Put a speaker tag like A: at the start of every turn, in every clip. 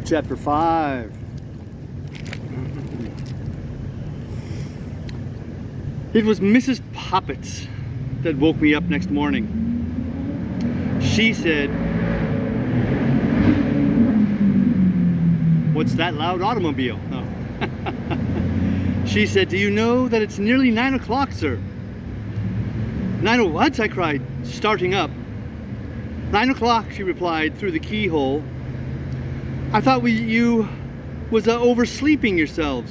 A: Chapter 5. It was Mrs. Poppets that woke me up next morning. She said, "What's that loud automobile?" Oh. She said, "Do you know that it's nearly 9 o'clock, sir?" "9 o' what?" I cried, starting up. "9 o'clock," she replied through the keyhole. "I thought you was oversleeping yourselves."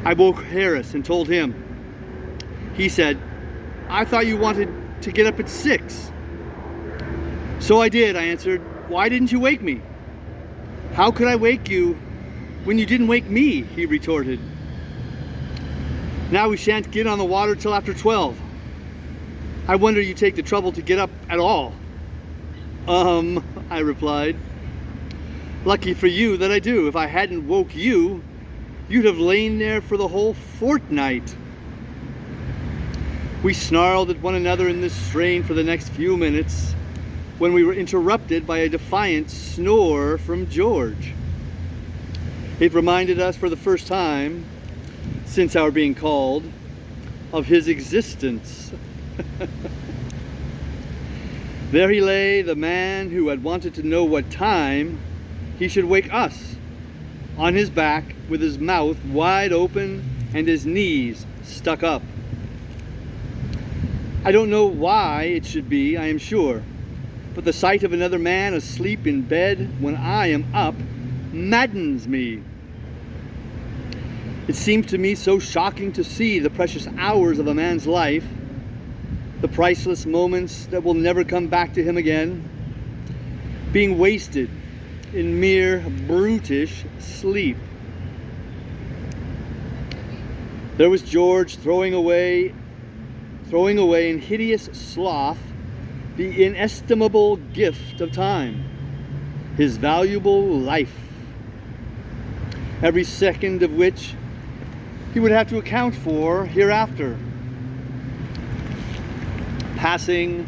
A: I woke Harris and told him. He said, "I thought you wanted to get up at 6. "So I did," I answered. "Why didn't you wake me?" "How could I wake you when you didn't wake me?" he retorted. "Now we shan't get on the water till after 12. I wonder you take the trouble to get up at all." I replied. "Lucky for you that I do. If I hadn't woke you, you'd have lain there for the whole fortnight." We snarled at one another in this strain for the next few minutes, when we were interrupted by a defiant snore from George. It reminded us for the first time, since our being called, of his existence. There he lay, the man who had wanted to know what time he should wake us, on his back with his mouth wide open and his knees stuck up. I don't know why it should be, I am sure, but the sight of another man asleep in bed when I am up maddens me. It seems to me so shocking to see the precious hours of a man's life, the priceless moments that will never come back to him again, being wasted in mere brutish sleep. There was George throwing away in hideous sloth the inestimable gift of time, his valuable life, every second of which he would have to account for hereafter, passing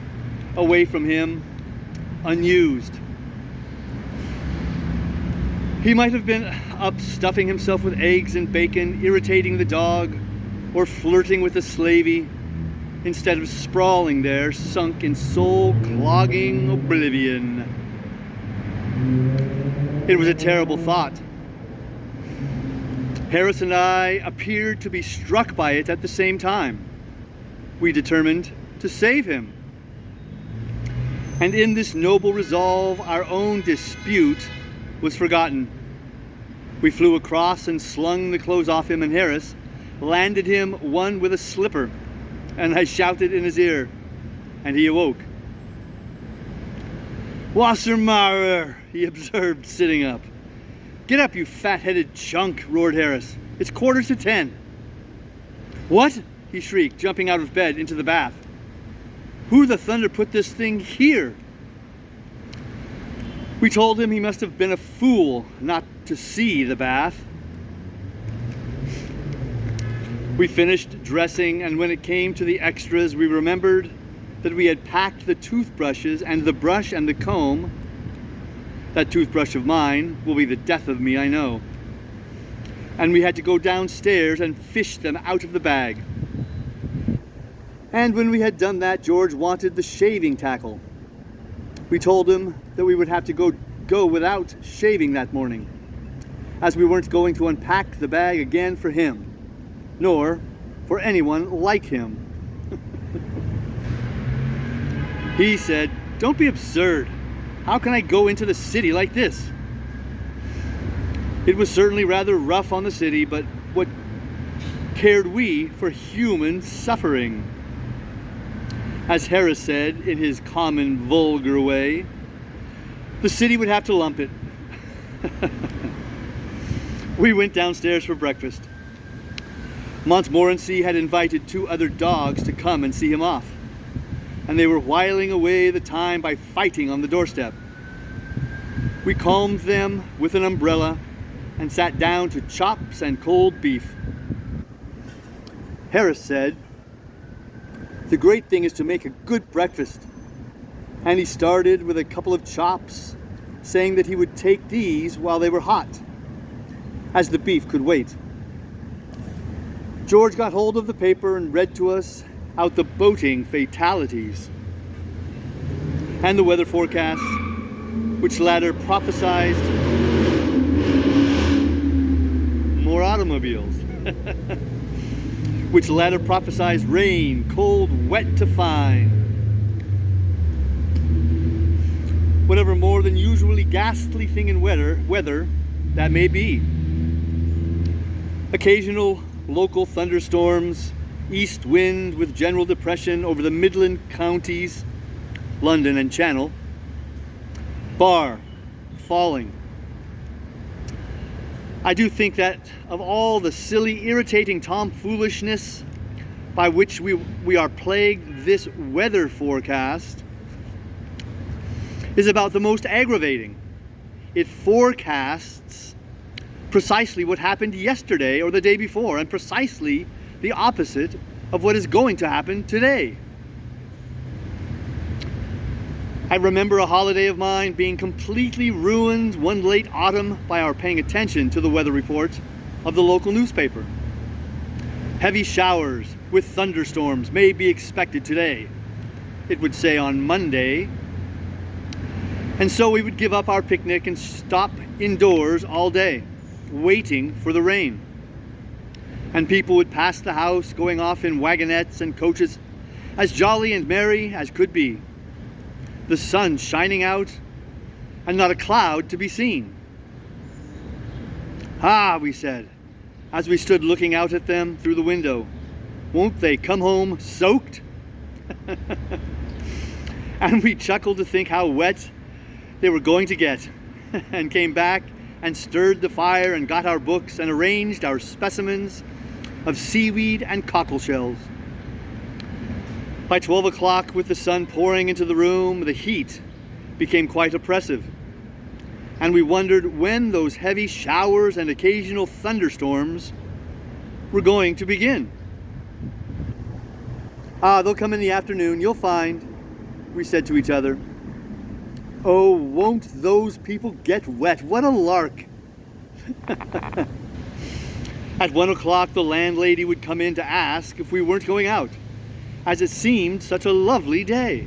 A: away from him unused. He might have been up stuffing himself with eggs and bacon, irritating the dog, or flirting with the slavey, instead of sprawling there, sunk in soul-clogging oblivion. It was a terrible thought. Harris and I appeared to be struck by it at the same time. We determined to save him. And in this noble resolve, our own dispute was forgotten. We flew across and slung the clothes off him, and Harris landed him one with a slipper, and I shouted in his ear, and he awoke. "Wassermauer," he observed, sitting up. "Get up, you fat-headed chunk," roared Harris. "It's 9:45. "What?" he shrieked, jumping out of bed into the bath. "Who the thunder put this thing here?" We told him he must have been a fool not to see the bath. We finished dressing, and when it came to the extras, we remembered that we had packed the toothbrushes and the brush and the comb. That toothbrush of mine will be the death of me, I know. And we had to go downstairs and fish them out of the bag. And when we had done that, George wanted the shaving tackle. We told him that we would have to go without shaving that morning, as we weren't going to unpack the bag again for him, nor for anyone like him. He said, "Don't be absurd. How can I go into the city like this?" It was certainly rather rough on the city, but what cared we for human suffering? As Harris said in his common vulgar way, the city would have to lump it. We went downstairs for breakfast. Montmorency had invited 2 other dogs to come and see him off, and they were whiling away the time by fighting on the doorstep. We calmed them with an umbrella and sat down to chops and cold beef. Harris said, "The great thing is to make a good breakfast." And he started with a couple of chops, saying that he would take these while they were hot, as the beef could wait. George got hold of the paper and read to us out the boating fatalities and the weather forecast, which latter prophesied more automobiles, which latter prophesied rain, cold, wet to fine. Whatever more than usually ghastly thing in weather that may be. Occasional local thunderstorms, east wind with general depression over the Midland counties, London and Channel, bar falling. I do think that of all the silly, irritating tomfoolishness by which we are plagued, this weather forecast is about the most aggravating. It forecasts precisely what happened yesterday or the day before, and precisely the opposite of what is going to happen today. I remember a holiday of mine being completely ruined one late autumn by our paying attention to the weather reports of the local newspaper. Heavy showers with thunderstorms may be expected today, it would say on Monday. And so we would give up our picnic and stop indoors all day, waiting for the rain. And people would pass the house, going off in wagonettes and coaches, as jolly and merry as could be. The sun shining out, and not a cloud to be seen. "Ah," we said, as we stood looking out at them through the window, "won't they come home soaked?" And we chuckled to think how wet they were going to get, and came back and stirred the fire and got our books and arranged our specimens of seaweed and cockle shells. By 12 o'clock, with the sun pouring into the room, the heat became quite oppressive, and we wondered when those heavy showers and occasional thunderstorms were going to begin. "Ah, they'll come in the afternoon, you'll find," we said to each other. Oh, won't those people get wet? What a lark. At 1 o'clock, the landlady would come in to ask if we weren't going out, as it seemed such a lovely day.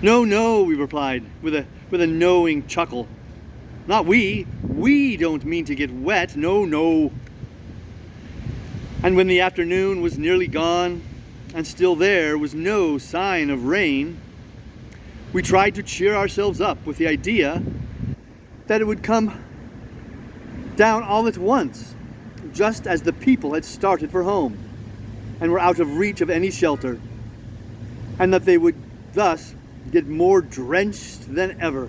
A: "No, no," we replied with a knowing chuckle. "Not we. We don't mean to get wet. No, no." And when the afternoon was nearly gone, and still there was no sign of rain, we tried to cheer ourselves up with the idea that it would come down all at once, just as the people had started for home and were out of reach of any shelter, and that they would thus get more drenched than ever.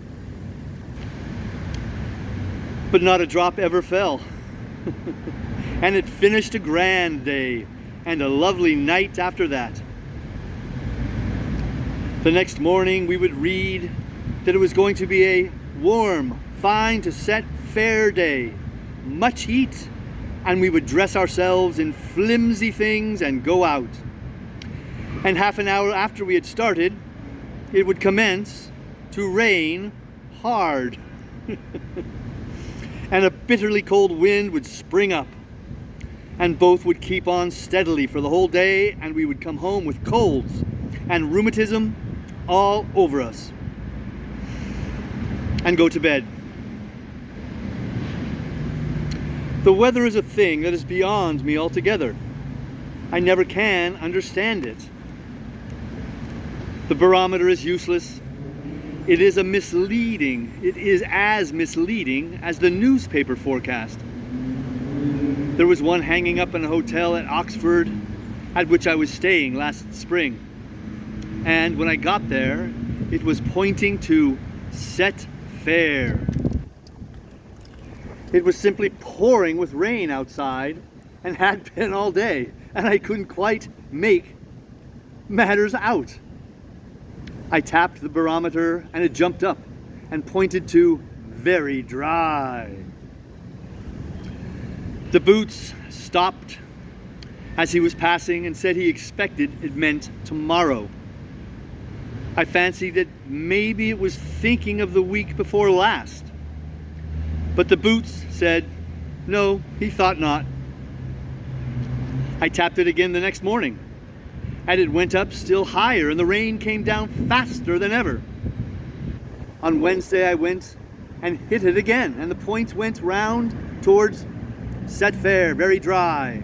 A: But not a drop ever fell. And it finished a grand day and a lovely night after that. The next morning we would read that it was going to be a warm, fine to set fair day, much heat, and we would dress ourselves in flimsy things and go out. And half an hour after we had started, it would commence to rain hard. And a bitterly cold wind would spring up, and both would keep on steadily for the whole day, and we would come home with colds and rheumatism all over us and go to bed. The weather is a thing that is beyond me altogether. I never can understand it. The barometer is useless. It is as misleading as the newspaper forecast. There was one hanging up in a hotel at Oxford at which I was staying last spring. And when I got there, it was pointing to set fair. It was simply pouring with rain outside and had been all day, and I couldn't quite make matters out. I tapped the barometer and it jumped up and pointed to very dry. The boots stopped as he was passing and said he expected it meant tomorrow. I fancied that maybe it was thinking of the week before last. But the boots said, no, he thought not. I tapped it again the next morning, and it went up still higher, and the rain came down faster than ever. On Wednesday I went and hit it again, and the point went round towards Set Fair, very dry,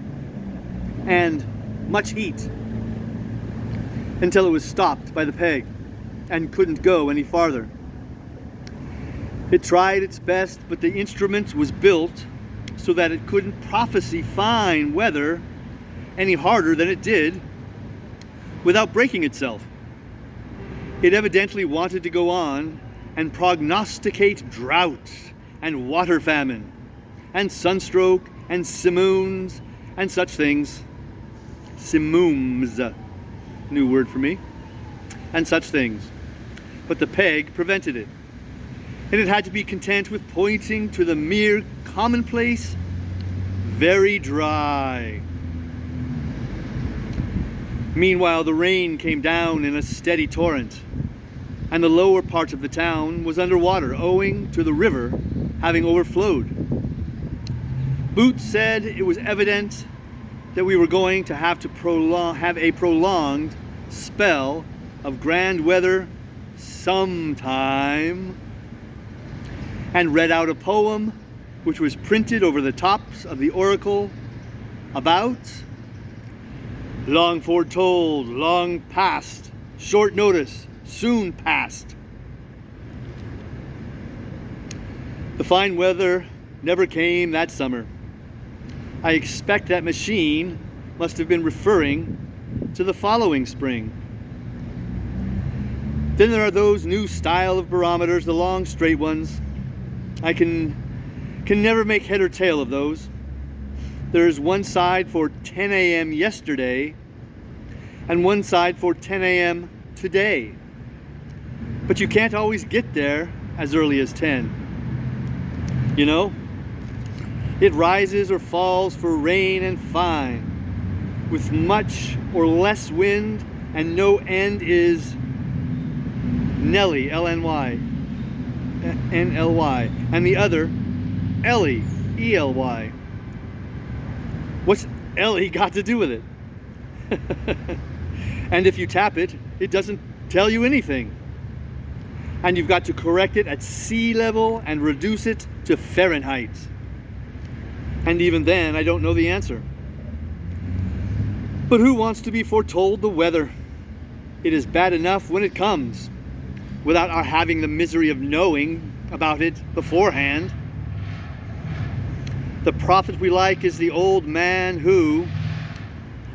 A: and much heat, until it was stopped by the peg and couldn't go any farther. It tried its best, but the instrument was built so that it couldn't prophesy fine weather any harder than it did without breaking itself. It evidently wanted to go on and prognosticate drought and water famine and sunstroke and simoons and such things. Simooms, new word for me, and such things. But the peg prevented it, and it had to be content with pointing to the mere commonplace, very dry. Meanwhile, the rain came down in a steady torrent, and the lower part of the town was underwater owing to the river having overflowed. Boots said it was evident that we were going to have a prolonged spell of grand weather sometime, and read out a poem which was printed over the tops of the oracle about long foretold, long past, short notice, soon past. The fine weather never came that summer. I expect that machine must have been referring to the following spring. Then there are those new style of barometers, the long straight ones. I can never make head or tail of those. There is one side for 10 a.m. yesterday and one side for 10 a.m. today. But you can't always get there as early as 10. You know, it rises or falls for rain and fine, with much or less wind, and no end is Nelly, L-N-Y, N-L-Y, and the other, Ellie, E-L-Y. What's Ellie got to do with it? And if you tap it, it doesn't tell you anything. And you've got to correct it at sea level and reduce it to Fahrenheit. And even then, I don't know the answer. But who wants to be foretold the weather? It is bad enough when it comes, without our having the misery of knowing about it beforehand. The prophet we like is the old man who,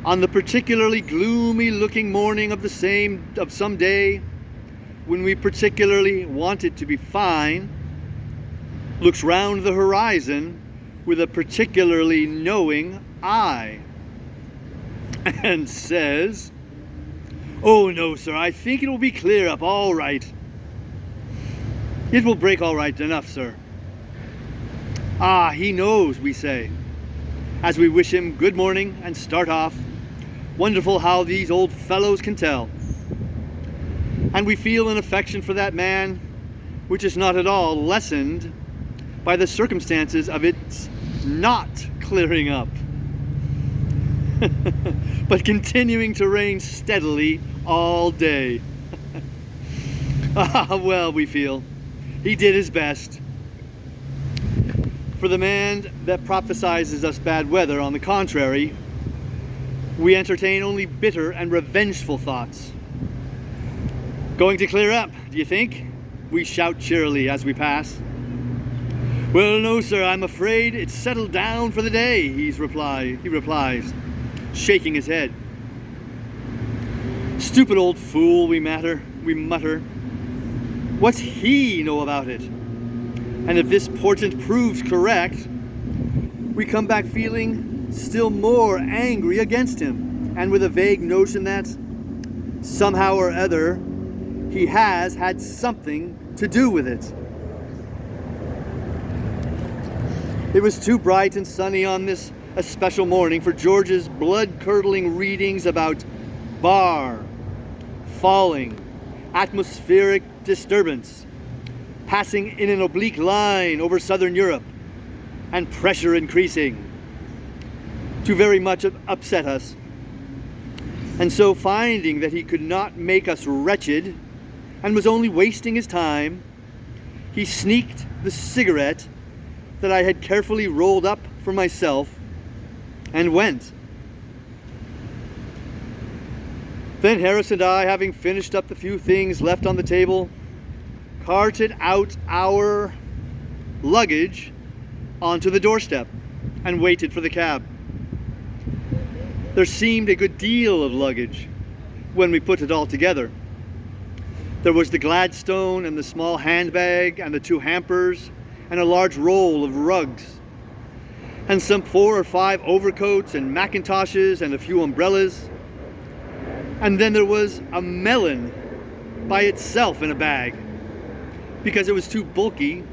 A: on the particularly gloomy looking morning of some day, when we particularly want it to be fine, looks round the horizon with a particularly knowing eye and says, "Oh no, sir, I think it will be clear up all right. It will break all right enough, sir." Ah, he knows, we say, as we wish him good morning and start off. Wonderful how these old fellows can tell. And we feel an affection for that man, which is not at all lessened by the circumstances of its not clearing up, but continuing to rain steadily all day. Ah, well, we feel he did his best. For the man that prophesies us bad weather, on the contrary, we entertain only bitter and revengeful thoughts. Going to clear up, do you think? We shout cheerily as we pass. Well, no, sir, I'm afraid it's settled down for the day, he replies, shaking his head. Stupid old fool, we mutter. What's he know about it? And if this portent proves correct, we come back feeling still more angry against him, and with a vague notion that somehow or other he has had something to do with it. It was too bright and sunny on this a special morning for George's blood-curdling readings about bar, falling, atmospheric disturbance, passing in an oblique line over southern Europe, and pressure increasing, to very much upset us. And so, finding that he could not make us wretched and was only wasting his time, he sneaked the cigarette that I had carefully rolled up for myself and went. Then Harris and I, having finished up the few things left on the table, carted out our luggage onto the doorstep and waited for the cab. There seemed a good deal of luggage when we put it all together. There was the Gladstone and the small handbag and the 2 hampers and a large roll of rugs and some 4 or 5 overcoats and macintoshes and a few umbrellas. And then there was a melon by itself in a bag because it was too bulky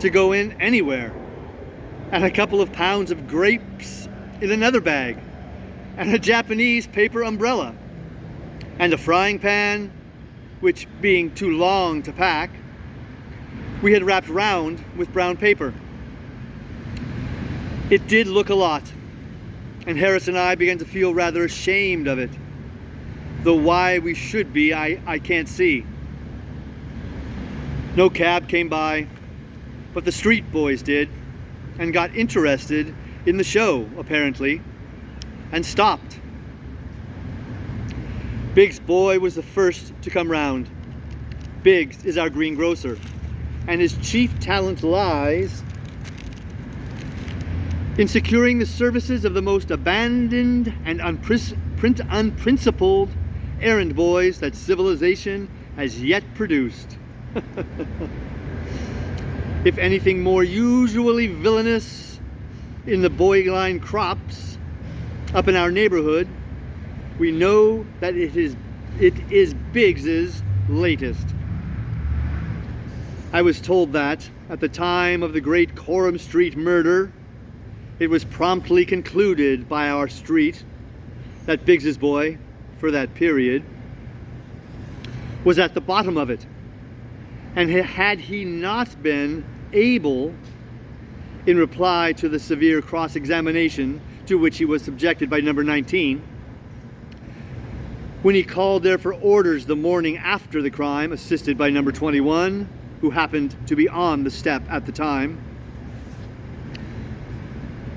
A: to go in anywhere, and a couple of pounds of grapes in another bag, and a Japanese paper umbrella, and a frying pan, which, being too long to pack, we had wrapped round with brown paper. It did look a lot, and Harris and I began to feel rather ashamed of it, though why we should be, I can't see. No cab came by, but the street boys did, and got interested in the show, apparently, and stopped. Biggs' boy was the first to come round. Biggs is our greengrocer, and his chief talent lies in securing the services of the most abandoned and unprincipled errand boys that civilization has yet produced. If anything more usually villainous in the boy line crops up in our neighborhood, we know that it is Biggs's latest. I was told that at the time of the great Coram Street murder, it was promptly concluded by our street that Biggs's boy, for that period, was at the bottom of it. And had he not been able, in reply to the severe cross-examination to which he was subjected by number 19, when he called there for orders the morning after the crime, assisted by number 21, who happened to be on the step at the time,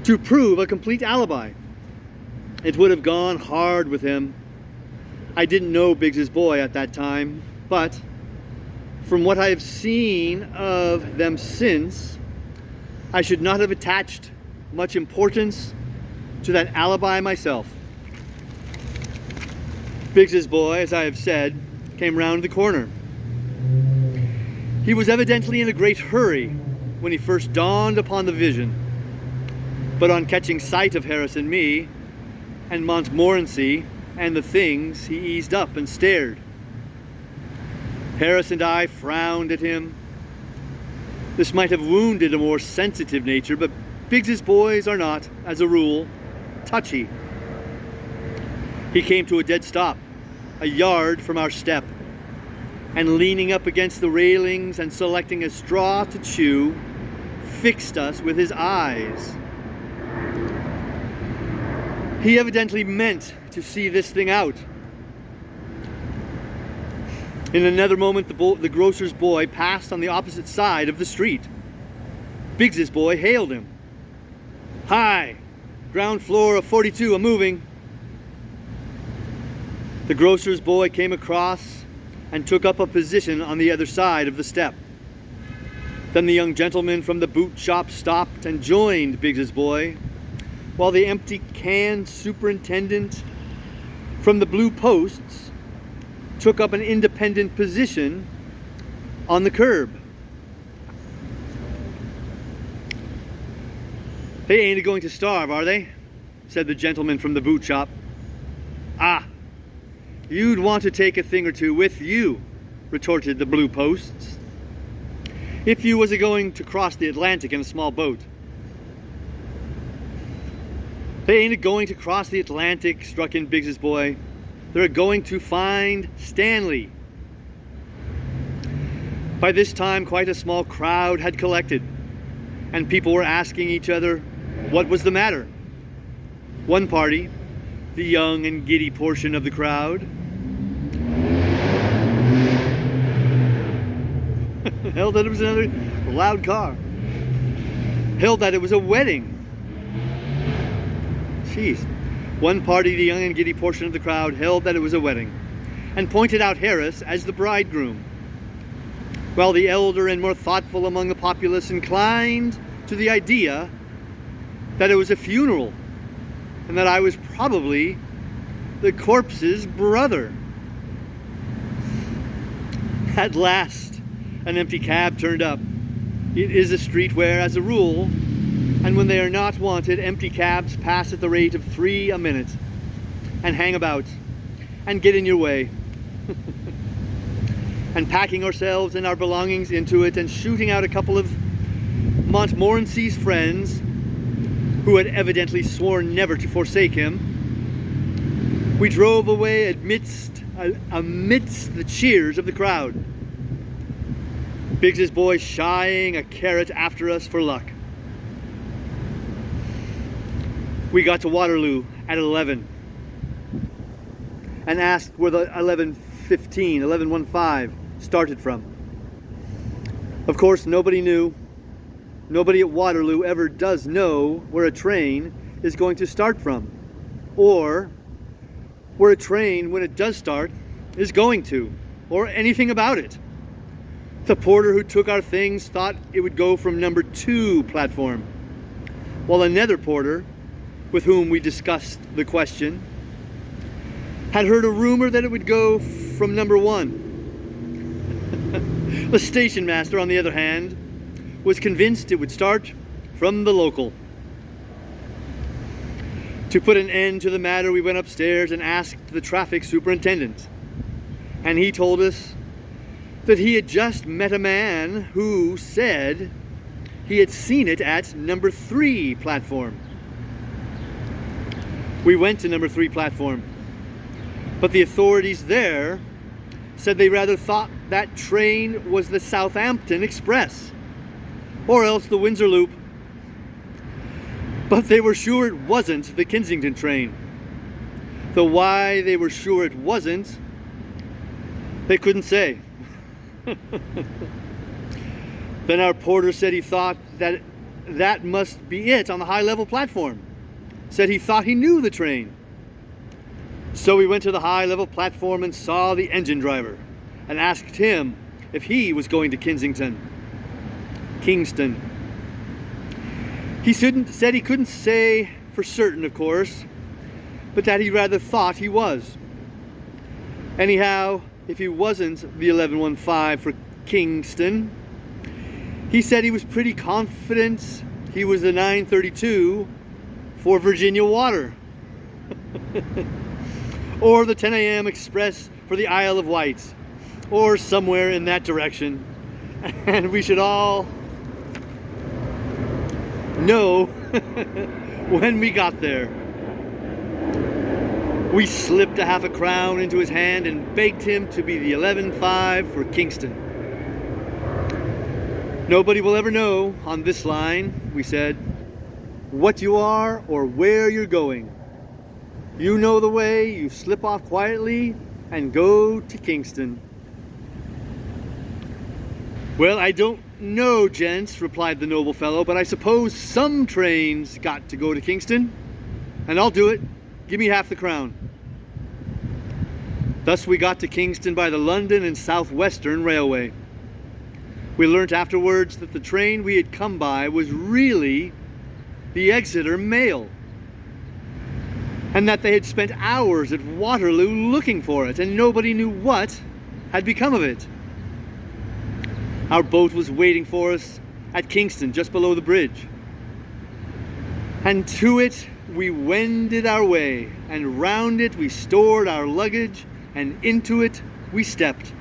A: to prove a complete alibi, it would have gone hard with him. I didn't know Biggs's boy at that time, but from what I have seen of them since, I should not have attached much importance to that alibi myself. Biggs's boy, as I have said, came round the corner. He was evidently in a great hurry when he first dawned upon the vision, but on catching sight of Harris and me, and Montmorency, and the things, he eased up and stared. Harris and I frowned at him. This might have wounded a more sensitive nature, but Biggs's boys are not, as a rule, touchy. He came to a dead stop, a yard from our step, and leaning up against the railings and selecting a straw to chew, fixed us with his eyes. He evidently meant to see this thing out. In another moment, the grocer's boy passed on the opposite side of the street. Biggs's boy hailed him. "Hi, ground floor of 42, I'm moving." The grocer's boy came across and took up a position on the other side of the step. Then the young gentleman from the boot shop stopped and joined Biggs's boy, while the empty can superintendent from the Blue Posts took up an independent position on the curb. "They ain't going to starve, are they?" said the gentleman from the boot shop. "Ah, you'd want to take a thing or two with you," retorted the Blue Posts, "if you was a going to cross the Atlantic in a small boat." They ain't going to cross the Atlantic, struck in Biggs's boy. They're going to find Stanley. By this time, quite a small crowd had collected, and people were asking each other what was the matter. One party, the young and giddy portion of the crowd, held that it was another loud car. Held that it was a wedding. Jeez. One party, the young and giddy portion of the crowd, held that it was a wedding, and pointed out Harris as the bridegroom, while the elder and more thoughtful among the populace inclined to the idea that it was a funeral, and that I was probably the corpse's brother. At last, an empty cab turned up. It is a street where, as a rule, and when they are not wanted, empty cabs pass at the rate of 3 a minute, and hang about, and get in your way. And packing ourselves and our belongings into it, and shooting out a couple of Montmorency's friends, who had evidently sworn never to forsake him, we drove away amidst the cheers of the crowd. Biggs's boy shying a carrot after us for luck. We got to Waterloo at 11 and asked where the 11:15 started from. Of course, nobody knew. Nobody at Waterloo ever does know where a train is going to start from, or where a train, when it does start, is going to, or anything about it. The porter who took our things thought it would go from number 2 platform, while another porter, with whom we discussed the question, had heard a rumor that it would go from number 1. The station master, on the other hand, was convinced it would start from the local. To put an end to the matter, we went upstairs and asked the traffic superintendent, and he told us that he had just met a man who said he had seen it at number 3 platform. We went to number 3 platform, but the authorities there said they rather thought that train was the Southampton Express, or else the Windsor Loop. But they were sure it wasn't the Kensington train. Though why they were sure it wasn't, they couldn't say. Then our porter said he thought that must be it on the high level platform. Said he thought he knew the train. So we went to the high level platform and saw the engine driver and asked him if he was going to Kingston. He said he couldn't say for certain, of course, but that he rather thought he was. Anyhow, if he wasn't the 11:15 for Kingston, he said he was pretty confident he was the 9:32 for Virginia Water. Or the 10 a.m. express for the Isle of Wight, or somewhere in that direction. And we should all know when we got there. We slipped a half a crown into his hand and begged him to be the 11:05 for Kingston. Nobody will ever know on this line, we said, what you are or where you're going. You know the way, you slip off quietly and go to Kingston. Well, I don't know, gents, replied the noble fellow, but I suppose some trains got to go to Kingston, and I'll do it. Give me half the crown. Thus we got to Kingston by the London and South Western Railway. We learnt afterwards that the train we had come by was really the Exeter Mail, and that they had spent hours at Waterloo looking for it, and nobody knew what had become of it. Our boat was waiting for us at Kingston, just below the bridge, and to it we wended our way, and round it we stored our luggage, and into it we stepped.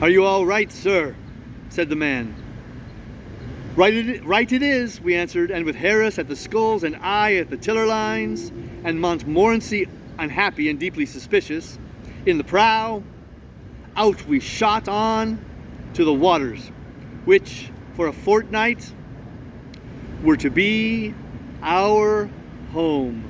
A: "Are you all right, sir?" said the man. Right it is, we answered, and with Harris at the sculls and I at the tiller lines, and Montmorency unhappy and deeply suspicious, in the prow, out we shot on to the waters, which for a fortnight were to be our home.